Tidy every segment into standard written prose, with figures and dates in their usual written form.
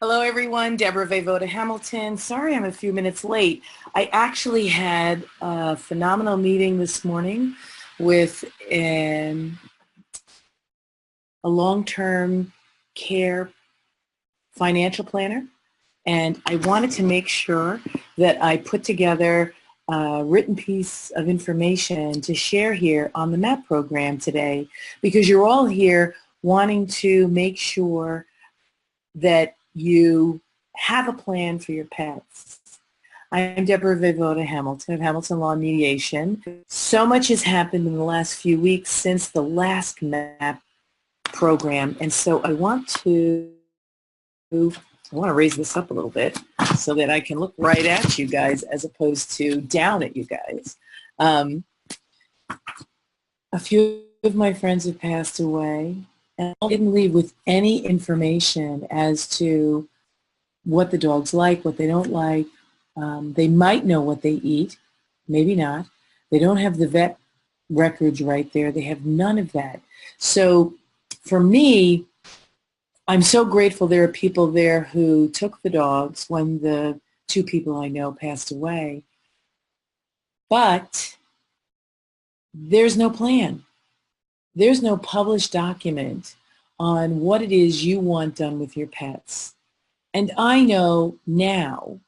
Hello, everyone. Debra Voda Hamilton. Sorry I'm a few minutes late. I actually had a phenomenal meeting this morning with a long-term care financial planner, and I wanted to make sure that I put together a written piece of information to share here on the MAAP program today, because you're all here wanting to make sure that you have a plan for your pets. I'm Debra Voda Hamilton of Hamilton Law Mediation. So much has happened in the last few weeks since the last MAAP program, and so I want to raise this up a little bit so that I can look right at you guys as opposed to down at you guys. A few of my friends have passed away, and I didn't leave with any information as to what the dogs like, what they don't like. They might know what they eat, maybe not. They don't have the vet records right there. They have none of that. So for me, I'm so grateful there are people there who took the dogs when the two people I know passed away. But there's no plan. There's no published document on what it is you want done with your pets. And I know now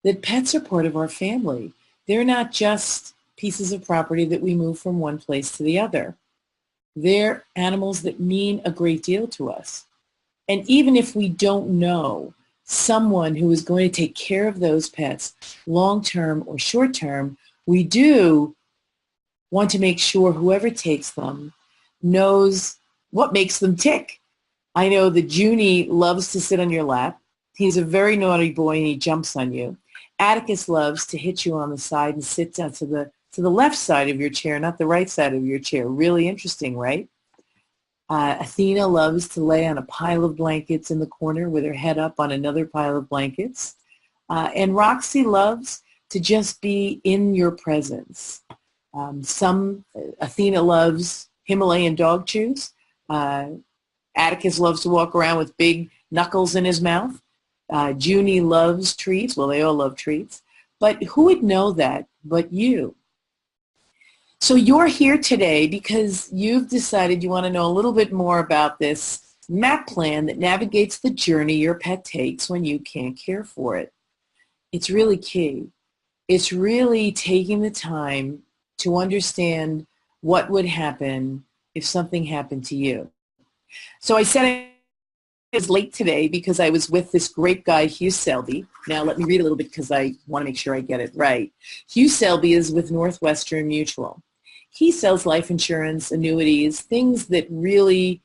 that pets are part of our family. They're not just pieces of property that we move from one place to the other. They're animals that mean a great deal to us. And even if we don't know someone who is going to take care of those pets long-term or short-term, we do want to make sure whoever takes them knows what makes them tick. I know that Junie loves to sit on your lap. He's a very naughty boy and he jumps on you. Atticus loves to hit you on the side and sit down to the left side of your chair, not the right side of your chair. Really interesting, right? Athena loves to lay on a pile of blankets in the corner with her head up on another pile of blankets. And Roxy loves to just be in your presence. Athena loves Himalayan dog chews. Atticus loves to walk around with big knuckles in his mouth. Junie loves treats. Well, they all love treats. But who would know that but you? So you're here today because you've decided you want to know a little bit more about this MAAP plan that navigates the journey your pet takes when you can't care for it. It's really key. It's really taking the time to understand what would happen if something happened to you. So I said I was late today because I was with this great guy, Hugh Selby. Now let me read a little bit because I want to make sure I get it right. Hugh Selby is with Northwestern Mutual. He sells life insurance, annuities, things that really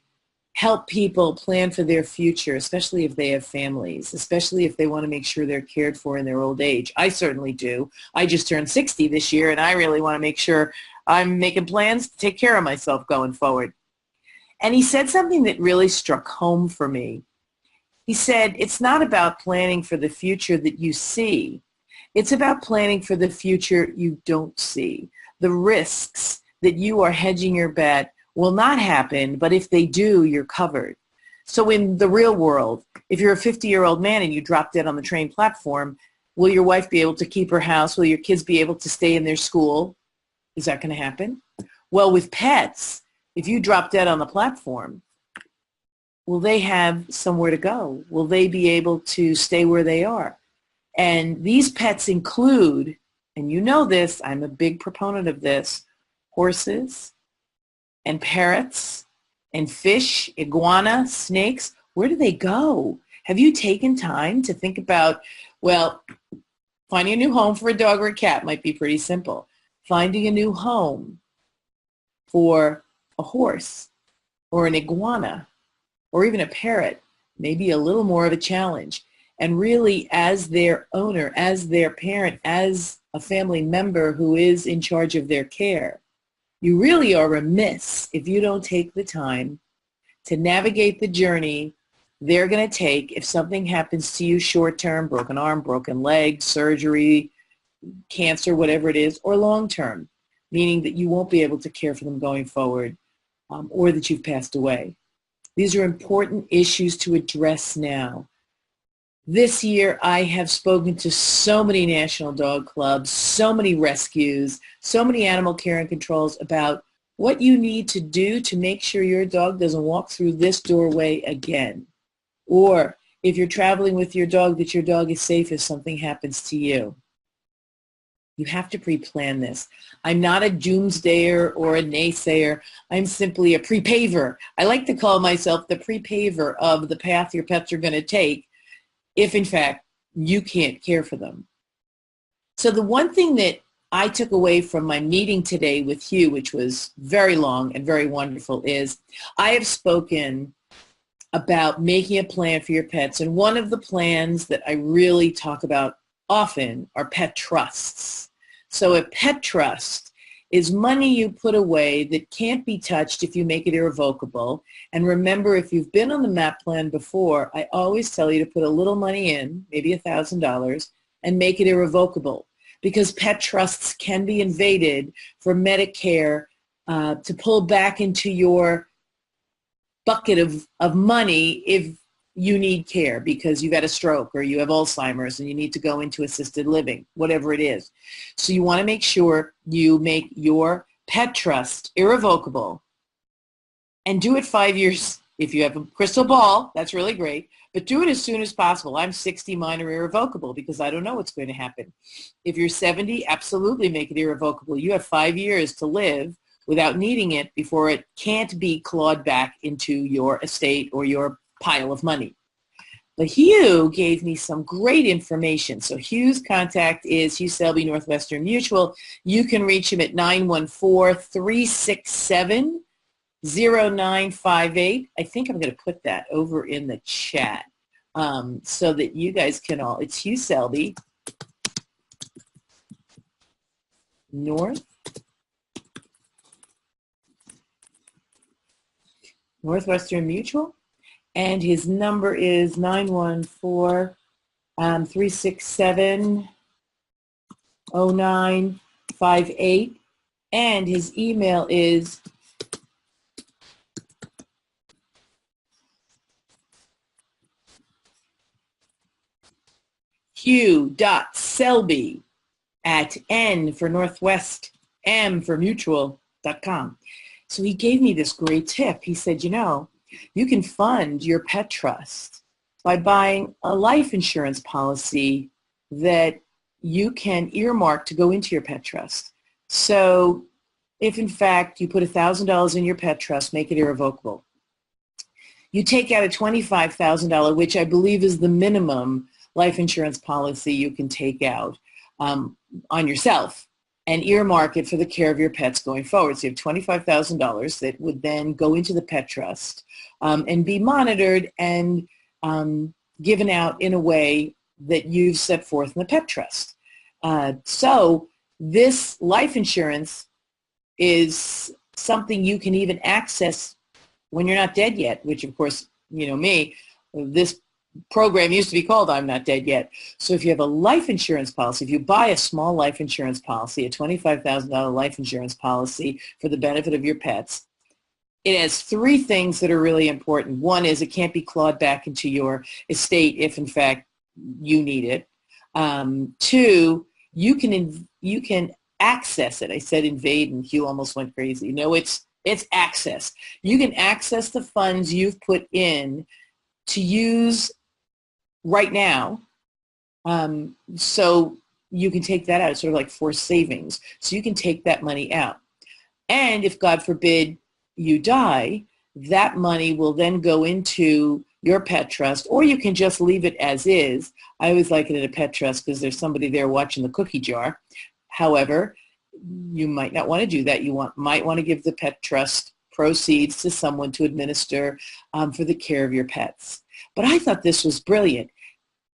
help people plan for their future, especially if they have families, especially if they want to make sure they're cared for in their old age. I certainly do. I just turned 60 this year, and I really want to make sure I'm making plans to take care of myself going forward. And he said something that really struck home for me. He said, it's not about planning for the future that you see. It's about planning for the future you don't see. The risks that you are hedging your bet will not happen, but if they do, you're covered. So in the real world, if you're a 50-year-old man and you drop dead on the train platform, will your wife be able to keep her house? Will your kids be able to stay in their school? Is that going to happen? Well, with pets, if you drop dead on the platform, will they have somewhere to go? Will they be able to stay where they are? And these pets include, and you know this, I'm a big proponent of this, horses and parrots and fish, iguana, snakes. Where do they go? Have you taken time to think about, well, finding a new home for a dog or a cat might be pretty simple. Finding a new home for a horse or an iguana or even a parrot may be a little more of a challenge. And really, as their owner, as their parent, as a family member who is in charge of their care, you really are remiss if you don't take the time to navigate the journey they're going to take if something happens to you short-term, broken arm, broken leg, surgery, cancer, whatever it is, or long-term, meaning that you won't be able to care for them going forward or that you've passed away. These are important issues to address now. This year, I have spoken to so many national dog clubs, so many rescues, so many animal care and controls about what you need to do to make sure your dog doesn't walk through this doorway again. Or if you're traveling with your dog, that your dog is safe if something happens to you. You have to pre-plan this. I'm not a doomsdayer or a naysayer. I'm simply a pre-paver. I like to call myself the pre-paver of the path your pets are going to take if, in fact, you can't care for them. So the one thing that I took away from my meeting today with Hugh, which was very long and very wonderful, is I have spoken about making a plan for your pets. And one of the plans that I really talk about often are pet trusts. So a pet trust is money you put away that can't be touched if you make it irrevocable. And remember, if you've been on the MAAP plan before, I always tell you to put a little money in, maybe $1,000, and make it irrevocable, because pet trusts can be invaded for Medicare to pull back into your bucket of money if you need care because you've had a stroke or you have Alzheimer's and you need to go into assisted living, whatever it is. So you want to make sure you make your pet trust irrevocable and do it 5 years. If you have a crystal ball, that's really great, but do it as soon as possible. I'm 60, mine are irrevocable because I don't know what's going to happen. If you're 70, absolutely make it irrevocable. You have 5 years to live without needing it before it can't be clawed back into your estate or your pile of money. But Hugh gave me some great information. So Hugh's contact is Hugh Selby, Northwestern Mutual. You can reach him at 914-367-0958. I think I'm going to put that over in the chat so that you guys can all, it's Hugh Selby, Northwestern Mutual. And his number is 914-367-0958. And his email is hugh.selby@N for Northwest, M for mutual.com. So he gave me this great tip. He said, you can fund your pet trust by buying a life insurance policy that you can earmark to go into your pet trust. So if, in fact, you put $1,000 in your pet trust, make it irrevocable. You take out a $25,000, which I believe is the minimum life insurance policy you can take out on yourself, and earmark it for the care of your pets going forward. So you have $25,000 that would then go into the pet trust and be monitored and given out in a way that you've set forth in the pet trust. So this life insurance is something you can even access when you're not dead yet, which of course, me, this program used to be called I'm Not Dead Yet. So if you have a life insurance policy, if you buy a small life insurance policy, a $25,000 life insurance policy for the benefit of your pets, it has three things that are really important. One is it can't be clawed back into your estate if, in fact, you need it. Two, you can access it. I said invade, and Hugh almost went crazy. No, it's access. You can access the funds you've put in to use right now, so you can take that out. It's sort of like forced savings. So you can take that money out. And if, God forbid, you die, that money will then go into your pet trust, or you can just leave it as is. I always like it in a pet trust because there's somebody there watching the cookie jar. However, you might not want to do that. You might want to give the pet trust proceeds to someone to administer for the care of your pets. But I thought this was brilliant.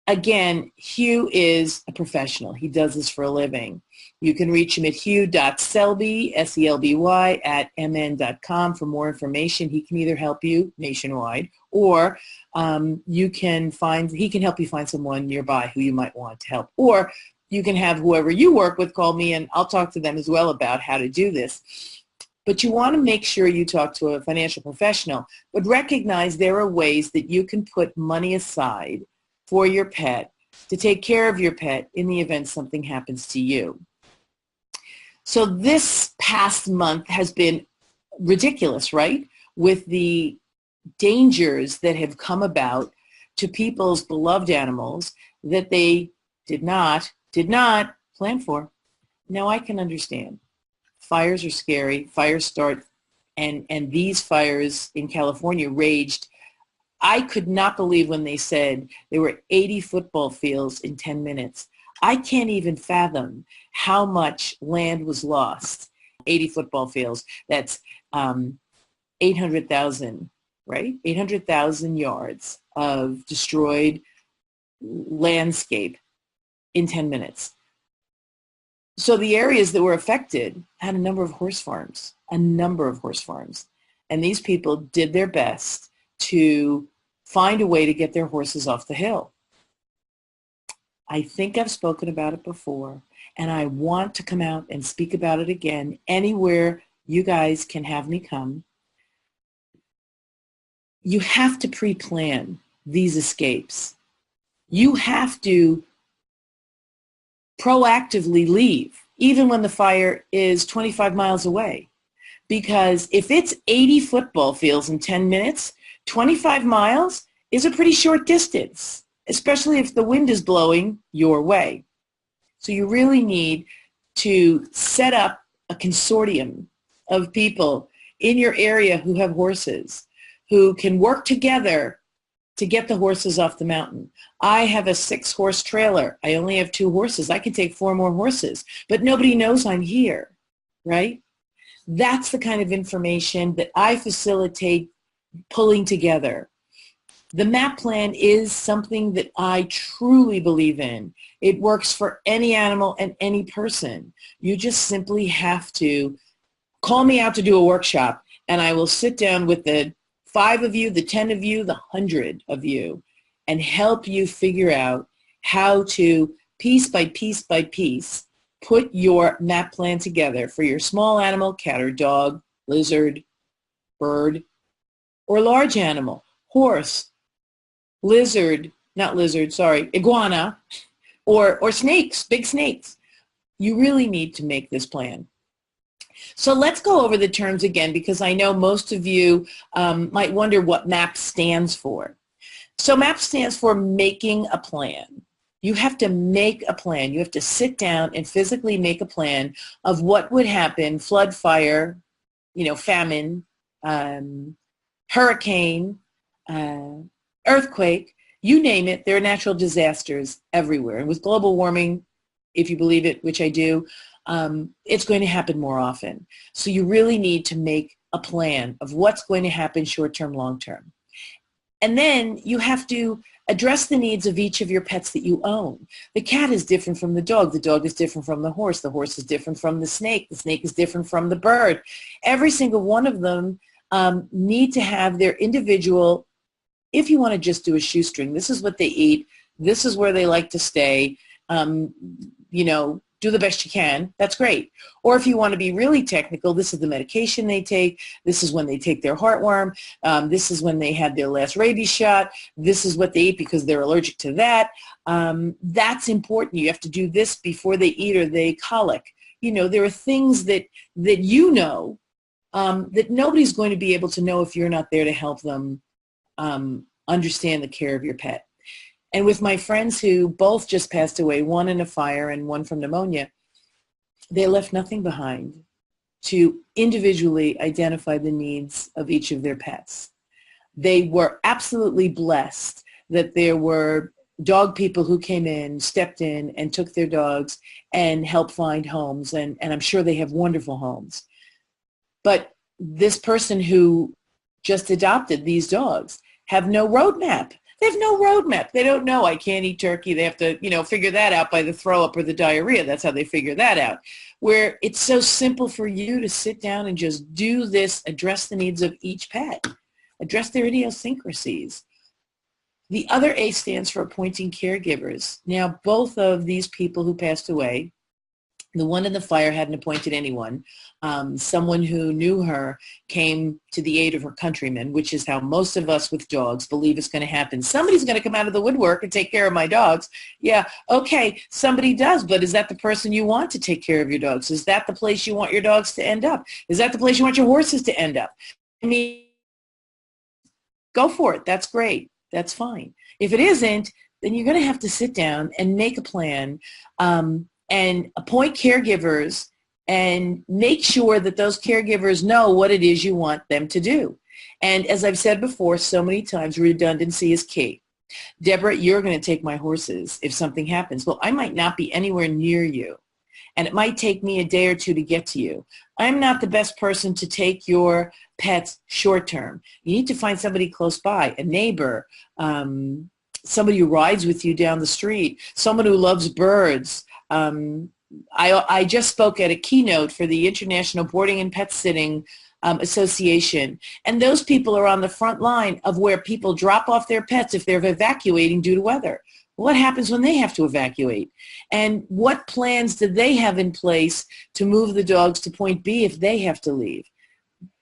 Again, Hugh is a professional. He does this for a living. You can reach him at hugh.selby, S-E-L-B-Y, @mn.com for more information. He can either help you nationwide, or he can help you find someone nearby who you might want to help. Or you can have whoever you work with call me, and I'll talk to them as well about how to do this. But you want to make sure you talk to a financial professional, but recognize there are ways that you can put money aside for your pet to take care of your pet in the event something happens to you. So this past month has been ridiculous, right? With the dangers that have come about to people's beloved animals that they did not plan for. Now I can understand. Fires are scary. Fires start, and these fires in California raged. I could not believe when they said there were 80 football fields in 10 minutes. I can't even fathom how much land was lost. 80 football fields, that's 800,000, right? 800,000 yards of destroyed landscape in 10 minutes. So the areas that were affected had a number of horse farms. And these people did their best to find a way to get their horses off the hill. I think I've spoken about it before, and I want to come out and speak about it again anywhere you guys can have me come. You have to pre-plan these escapes. You have to proactively leave, even when the fire is 25 miles away. Because if it's 80 football fields in 10 minutes, 25 miles is a pretty short distance, especially if the wind is blowing your way. So you really need to set up a consortium of people in your area who have horses, who can work together to get the horses off the mountain. I have a 6-horse trailer. I only have 2 horses. I can take 4 more horses, but nobody knows I'm here, right? That's the kind of information that I facilitate pulling together. The MAAP plan is something that I truly believe in. It works for any animal and any person. You just simply have to call me out to do a workshop, and I will sit down with the 5 of you, the 10 of you, the 100 of you, and help you figure out how to, piece by piece by piece, put your MAAP plan together for your small animal, cat or dog, lizard, bird, or large animal, horse, iguana, or snakes, big snakes. You really need to make this plan. So let's go over the terms again, because I know most of you might wonder what MAAP stands for. So MAAP stands for making a plan. You have to make a plan. You have to sit down and physically make a plan of what would happen: flood, fire, famine, hurricane, earthquake, you name it. There are natural disasters everywhere. And with global warming, if you believe it, which I do, it's going to happen more often. So you really need to make a plan of what's going to happen short-term, long-term. And then you have to address the needs of each of your pets that you own. The cat is different from the dog is different from the horse is different from the snake is different from the bird. Every single one of them need to have their individual, if you want to just do a shoestring, this is what they eat, this is where they like to stay, do the best you can, that's great. Or if you want to be really technical, this is the medication they take, this is when they take their heartworm, this is when they had their last rabies shot, this is what they eat because they're allergic to that. That's important. You have to do this before they eat or they colic. There are things that that nobody's going to be able to know if you're not there to help them understand the care of your pet. And with my friends who both just passed away, one in a fire and one from pneumonia, they left nothing behind to individually identify the needs of each of their pets. They were absolutely blessed that there were dog people who came in, stepped in, and took their dogs and helped find homes. And I'm sure they have wonderful homes. But this person who just adopted these dogs have no roadmap. They have no roadmap. They don't know, I can't eat turkey. They have to, figure that out by the throw up or the diarrhea. That's how they figure that out. Where it's so simple for you to sit down and just do this, address the needs of each pet, address their idiosyncrasies. The other A stands for appointing caregivers. Now, both of these people who passed away, The one in the fire hadn't appointed anyone. Someone who knew her came to the aid of her countrymen, which is how most of us with dogs believe it's going to happen. Somebody's going to come out of the woodwork and take care of my dogs. Yeah, okay, somebody does, but is that the person you want to take care of your dogs? Is that the place you want your dogs to end up? Is that the place you want your horses to end up? I mean, go for it. That's great. That's fine. If it isn't, then you're going to have to sit down and make a plan, and appoint caregivers and make sure that those caregivers know what it is you want them to do. And as I've said before so many times, redundancy is key. Debra, you're going to take my horses if something happens. Well, I might not be anywhere near you, and it might take me a day or two to get to you. I'm not the best person to take your pets short term. You need to find somebody close by, a neighbor, somebody who rides with you down the street, someone who loves birds. I just spoke at a keynote for the International Boarding and Pet Sitting Association, and those people are on the front line of where people drop off their pets if they're evacuating due to weather. What happens when they have to evacuate? And what plans do they have in place to move the dogs to point B if they have to leave?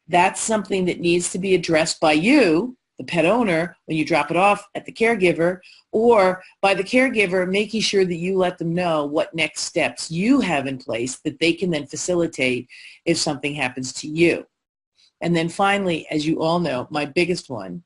That's something that needs to be addressed by you, the pet owner, when you drop it off at the caregiver, or by the caregiver making sure that you let them know what next steps you have in place that they can then facilitate if something happens to you. And then finally, as you all know, my biggest one,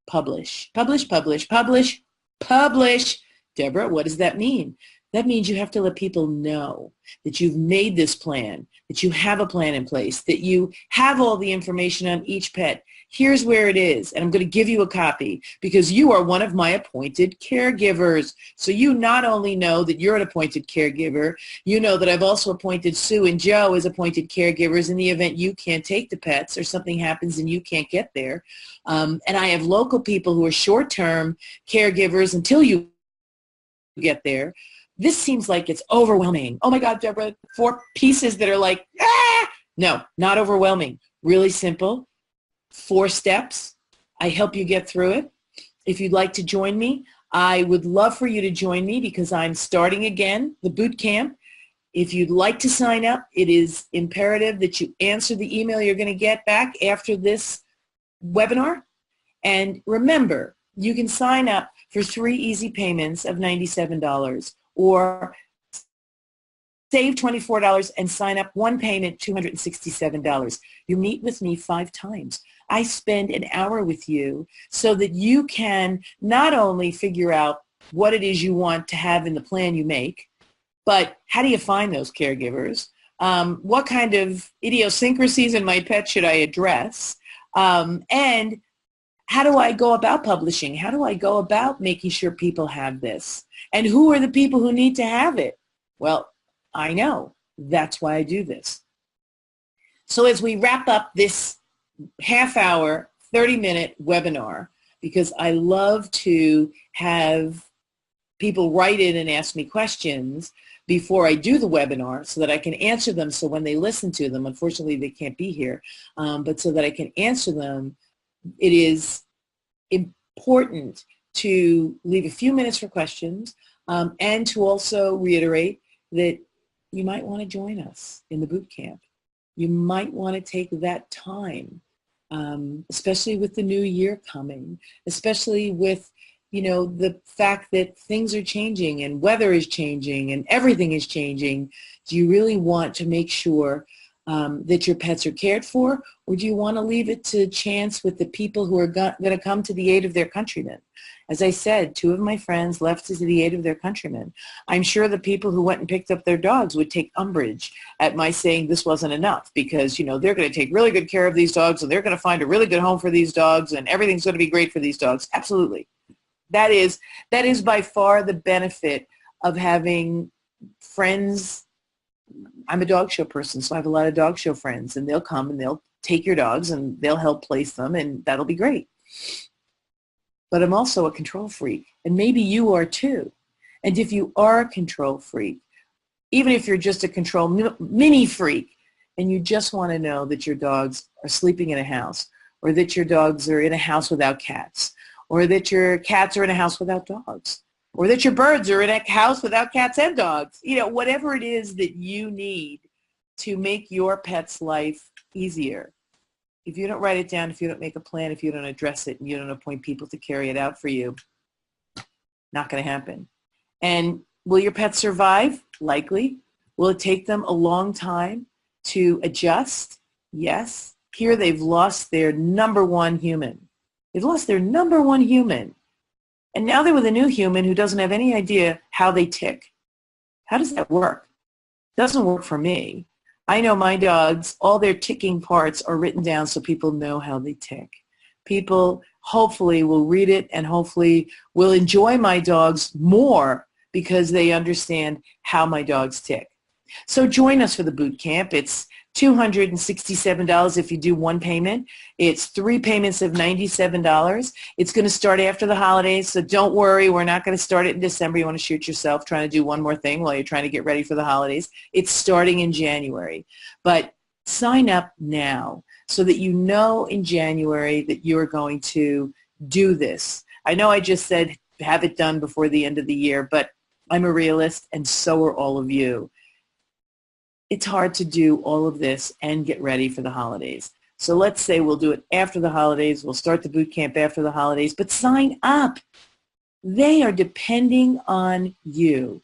publish. Publish, publish, publish, publish. Debra, what does that mean? That means you have to let people know that you've made this plan, that you have a plan in place, that you have all the information on each pet. Here's where it is, and I'm going to give you a copy because you are one of my appointed caregivers. So you not only know that you're an appointed caregiver, you know that I've also appointed Sue and Joe as appointed caregivers in the event you can't take the pets or something happens and you can't get there. And I have local people who are short-term caregivers until you get there. This seems like it's overwhelming. Oh my God, Debra, 4 pieces that are like, ah! No, not overwhelming. Really simple. 4 steps. I help you get through it. If you'd like to join me, I would love for you to join me because I'm starting again the boot camp. If you'd like to sign up, it is imperative that you answer the email you're going to get back after this webinar. And remember, you can sign up for 3 easy payments of $97 or save $24 and sign up 1 payment, $267. You meet with me 5 times. I spend an hour with you so that you can not only figure out what it is you want to have in the plan you make, but how do you find those caregivers? What kind of idiosyncrasies in my pet should I address? And how do I go about publishing? How do I go about making sure people have this? And who are the people who need to have it? Well, I know. That's why I do this. So as we wrap up this half-hour, 30-minute webinar, because I love to have people write in and ask me questions before I do the webinar so that I can answer them. So when they listen to them, unfortunately they can't be here, but so that I can answer them, it is important to leave a few minutes for questions and to also reiterate that you might want to join us in the boot camp. You might want to take that time, especially with the new year coming, especially with, you know, the fact that things are changing and weather is changing and everything is changing. Do you really want to make sure that your pets are cared for, or do you want to leave it to chance with the people who are going to come to the aid of their countrymen? As I said, 2 of my friends left to the aid of their countrymen. I'm sure the people who went and picked up their dogs would take umbrage at my saying this wasn't enough because, you know, they're going to take really good care of these dogs and they're going to find a really good home for these dogs and everything's going to be great for these dogs. Absolutely. That is by far the benefit of having friends. I'm a dog show person, so I have a lot of dog show friends, and they'll come and they'll take your dogs and they'll help place them, and that'll be great. But I'm also a control freak, and maybe you are too. And if you are a control freak, even if you're just a control mini freak, and you just want to know that your dogs are sleeping in a house, or that your dogs are in a house without cats, or that your cats are in a house without dogs, or that your birds are in a house without cats and dogs. You know, whatever it is that you need to make your pet's life easier. If you don't write it down, if you don't make a plan, if you don't address it, and you don't appoint people to carry it out for you, not going to happen. And will your pet survive? Likely. Will it take them a long time to adjust? Yes. Here they've lost their number one human. They've lost their number one human. And now they're with a new human who doesn't have any idea how they tick. How does that work? It doesn't work for me. I know my dogs, all their ticking parts are written down so people know how they tick. People hopefully will read it and hopefully will enjoy my dogs more because they understand how my dogs tick. So join us for the boot camp. It's $267 if you do one payment. It's 3 payments of $97. It's going to start after the holidays, so don't worry. We're not going to start it in December. You want to shoot yourself trying to do one more thing while you're trying to get ready for the holidays. It's starting in January. But sign up now so that you know in January that you're going to do this. I know I just said have it done before the end of the year, but I'm a realist, and so are all of you. It's hard to do all of this and get ready for the holidays. So let's say we'll do it after the holidays. We'll start the boot camp after the holidays, but sign up. They are depending on you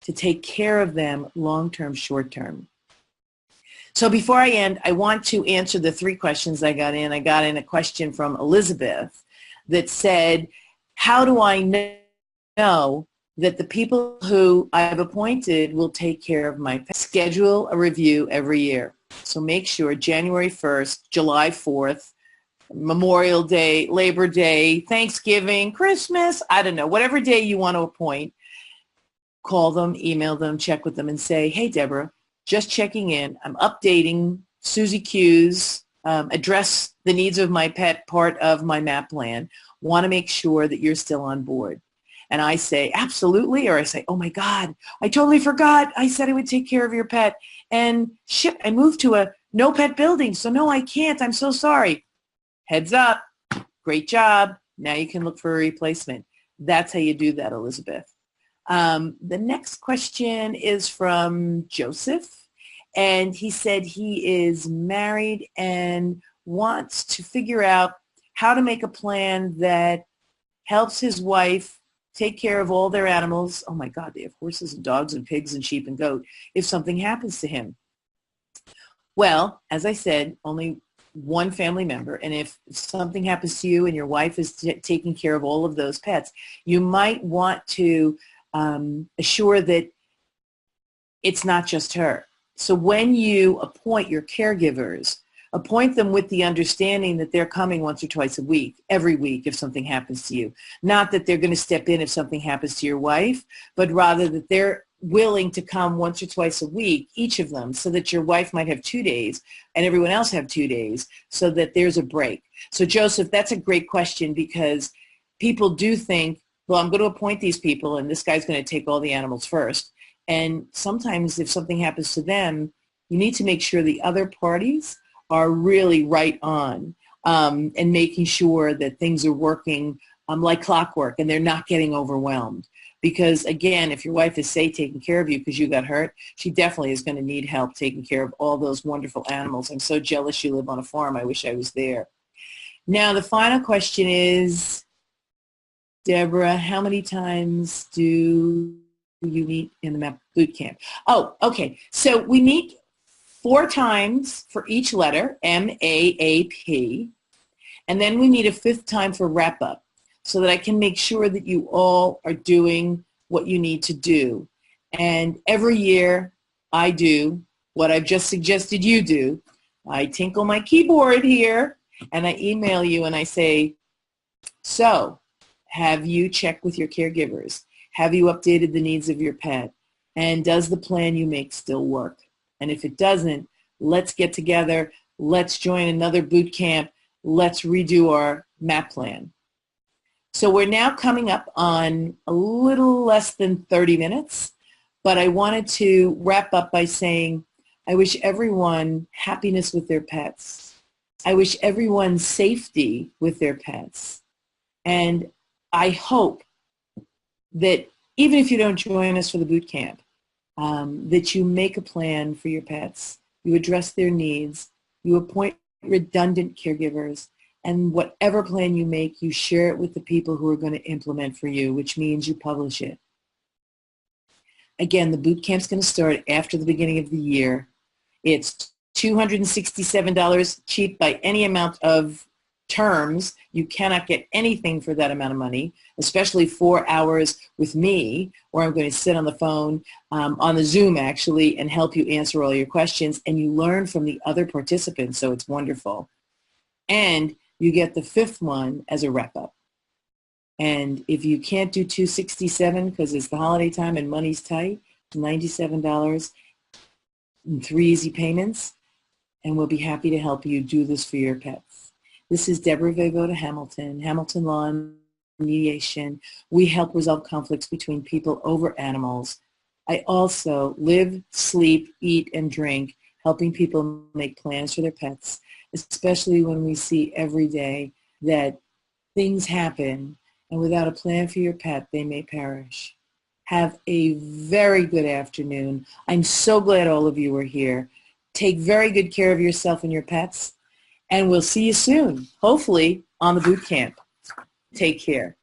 to take care of them long-term, short-term. So before I end, I want to answer the 3 questions I got in. I got in a question from Elizabeth that said, how do I know that the people who I've appointed will take care of my pet? Schedule a review every year. So make sure January 1st, July 4th, Memorial Day, Labor Day, Thanksgiving, Christmas, I don't know, whatever day you want to appoint, call them, email them, check with them and say, hey, Deborah, just checking in. I'm updating Susie Q's address the needs of my pet part of my MAAP plan. Want to make sure that you're still on board. And I say, absolutely, or I say, oh my God, I totally forgot. I said I would take care of your pet. And shit, I moved to a no pet building, so no, I can't. I'm so sorry. Heads up. Great job. Now you can look for a replacement. That's how you do that, Elizabeth. The next question is from Joseph. And he said he is married and wants to figure out how to make a plan that helps his wife take care of all their animals. Oh my God, they have horses and dogs and pigs and sheep and goat if something happens to him. Well, as I said, only one family member, and if something happens to you and your wife is taking care of all of those pets, you might want to assure that it's not just her. So when you appoint your caregivers, appoint them with the understanding that they're coming once or twice a week, every week if something happens to you. Not that they're going to step in if something happens to your wife, but rather that they're willing to come once or twice a week, each of them, so that your wife might have 2 days and everyone else have 2 days so that there's a break. So Joseph, that's a great question because people do think, well, I'm going to appoint these people and this guy's going to take all the animals first. And sometimes if something happens to them, you need to make sure the other parties are really right on and making sure that things are working like clockwork and they're not getting overwhelmed. Because again, if your wife is, say, taking care of you because you got hurt, she definitely is going to need help taking care of all those wonderful animals. I'm so jealous you live on a farm. I wish I was there. Now, the final question is, Deborah, how many times do you meet in the MAAP boot camp? Oh, okay. So we meet 4 times for each letter, MAAP, and then we meet a 5th time for wrap-up so that I can make sure that you all are doing what you need to do. And every year I do what I've just suggested you do. I tinkle my keyboard here and I email you and I say, so have you checked with your caregivers? Have you updated the needs of your pet? And does the plan you make still work? And if it doesn't, let's get together. Let's join another boot camp. Let's redo our MAAP plan. So we're now coming up on a little less than 30 minutes, but I wanted to wrap up by saying I wish everyone happiness with their pets. I wish everyone safety with their pets. And I hope that even if you don't join us for the boot camp, that you make a plan for your pets, you address their needs, you appoint redundant caregivers, and whatever plan you make, you share it with the people who are going to implement for you, which means you publish it. Again, the boot camp's going to start after the beginning of the year. It's $267 cheap by any amount of terms. You cannot get anything for that amount of money, especially 4 hours with me, where I'm going to sit on the phone, on the Zoom actually, and help you answer all your questions. And you learn from the other participants, so it's wonderful. And you get the fifth one as a wrap-up. And if you can't do $267 because it's the holiday time and money's tight, $97 in 3 easy payments, and we'll be happy to help you do this for your pets. This is Debra Voivoda Hamilton, Hamilton Law and Mediation. We help resolve conflicts between people over animals. I also live, sleep, eat, and drink, helping people make plans for their pets, especially when we see every day that things happen, and without a plan for your pet, they may perish. Have a very good afternoon. I'm so glad all of you are here. Take very good care of yourself and your pets, and we'll see you soon, hopefully on the boot camp. Take care.